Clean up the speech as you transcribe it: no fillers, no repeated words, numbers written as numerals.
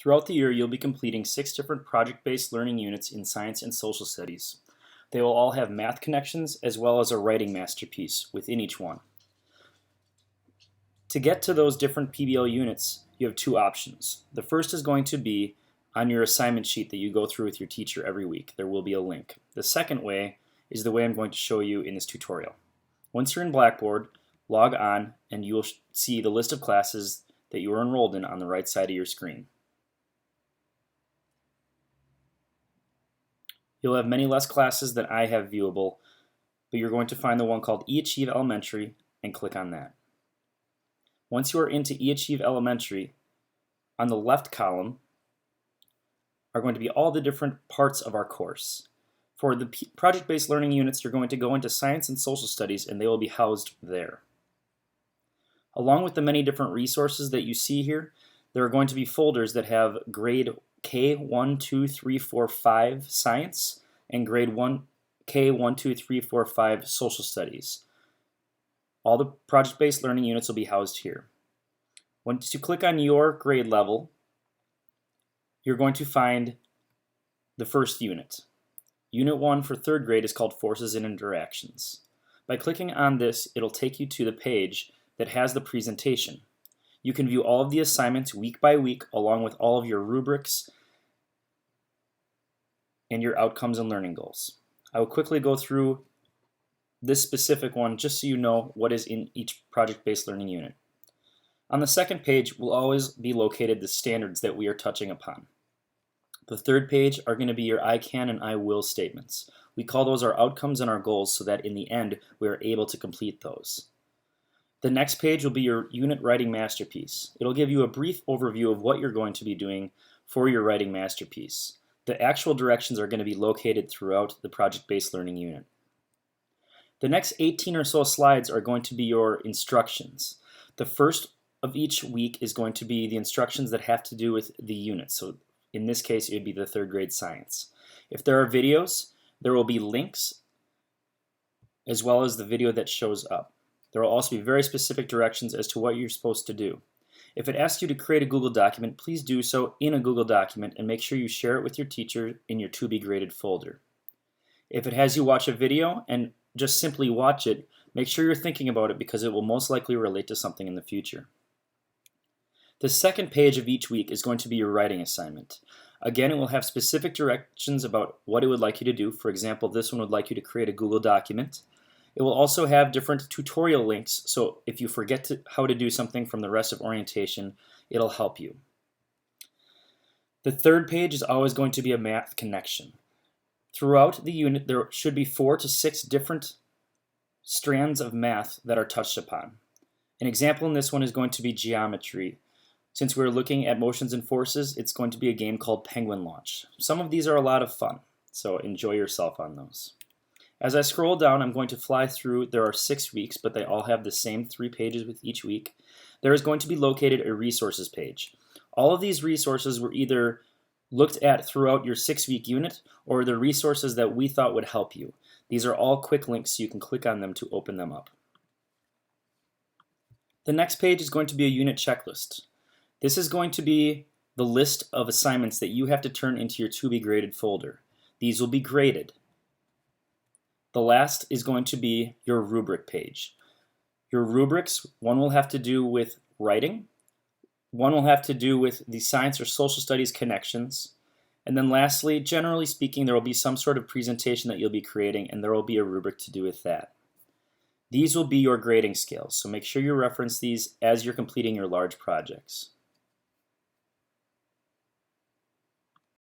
Throughout the year, you'll be completing 6 different project-based learning units in science and social studies. They will all have math connections as well as a writing masterpiece within each one. To get to those different PBL units, you have 2 options. The first is going to be on your assignment sheet that you go through with your teacher every week. There will be a link. The second way is the way I'm going to show you in this tutorial. Once you're in Blackboard, log on and you will see the list of classes that you are enrolled in on the right side of your screen. You'll have many less classes than I have viewable, but you're going to find the one called eAchieve Elementary and click on that. Once you are into eAchieve Elementary, on the left column are going to be all the different parts of our course. For the project-based learning units, you're going to go into science and social studies and they will be housed there. Along with the many different resources that you see here, there are going to be folders that have grade K1, 2, 3, 4, 5 science and grade K1, 2, 3, 4, 5 social studies. All the project-based learning units will be housed here. Once you click on your grade level, you're going to find the first unit. Unit 1 for 3rd grade is called Forces and Interactions. By clicking on this, it'll take you to the page that has the presentation. You can view all of the assignments week by week along with all of your rubrics and your outcomes and learning goals. I will quickly go through this specific one just so you know what is in each project-based learning unit. On the second page will always be located the standards that we are touching upon. The third page are going to be your I can and I will statements. We call those our outcomes and our goals so that in the end we are able to complete those. The next page will be your unit writing masterpiece. It'll give you a brief overview of what you're going to be doing for your writing masterpiece. The actual directions are going to be located throughout the project-based learning unit. The next 18 or so slides are going to be your instructions. The first of each week is going to be the instructions that have to do with the unit. So in this case, it would be the 3rd grade science. If there are videos, there will be links as well as the video that shows up. There will also be very specific directions as to what you're supposed to do. If it asks you to create a Google document, please do so in a Google document and make sure you share it with your teacher in your to be graded folder. If it has you watch a video and just simply watch it, make sure you're thinking about it because it will most likely relate to something in the future. The second page of each week is going to be your writing assignment. Again, it will have specific directions about what it would like you to do. For example, this one would like you to create a Google document. It will also have different tutorial links, so if you forget how to do something from the rest of orientation, it'll help you. The third page is always going to be a math connection. Throughout the unit, there should be 4 to 6 different strands of math that are touched upon. An example in this one is going to be geometry. Since we're looking at motions and forces, it's going to be a game called Penguin Launch. Some of these are a lot of fun, so enjoy yourself on those. As I scroll down, I'm going to fly through. There are 6 weeks, but they all have the same 3 pages with each week. There is going to be located a resources page. All of these resources were either looked at throughout your 6-week unit or the resources that we thought would help you. These are all quick links, so you can click on them to open them up. The next page is going to be a unit checklist. This is going to be the list of assignments that you have to turn into your to be graded folder. These will be graded. The last is going to be your rubric page. Your rubrics, one will have to do with writing, one will have to do with the science or social studies connections, and then lastly, generally speaking, there will be some sort of presentation that you'll be creating and there will be a rubric to do with that. These will be your grading scales, so make sure you reference these as you're completing your large projects.